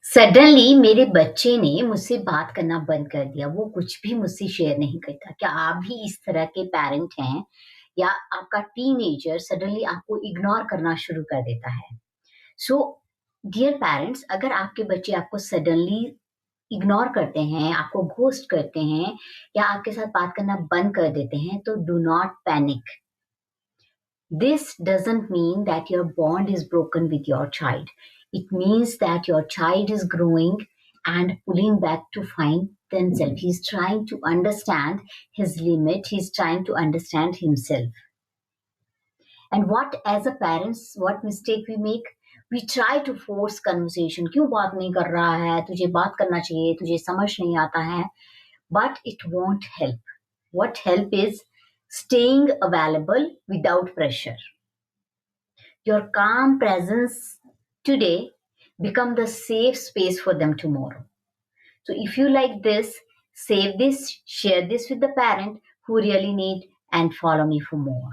Suddenly मेरे बच्चे ने मुझसे बात करना बंद कर दिया। वो कुछ भी मुझसे शेयर नहीं करता। क्या आप भी इस तरह के पेरेंट हैं? या आपका टीनेजर सडनली आपको इग्नोर करना शुरू कर देता है? सो डियर पेरेंट्स, अगर आपके बच्चे आपको सडनली इग्नोर करते हैं, आपको घोस्ट करते हैं या आपके साथ बात करना बंद कर देते हैं, तो do not panic. This doesn't mean that your bond is broken with your child. It means that your child is growing and pulling back to find themselves. He's trying to understand his limit, he's trying to understand himself. And what, as a parents, what mistake we make? We try to force conversation. क्यों बात नहीं कर रहा है? तुझे बात करना चाहिए, तुझे समझ नहीं आता है. But it won't help. What help is staying available without pressure. Your calm presence today become the safe space for them tomorrow. So if you like this, save this, share this with the parent who really need, and follow me for more.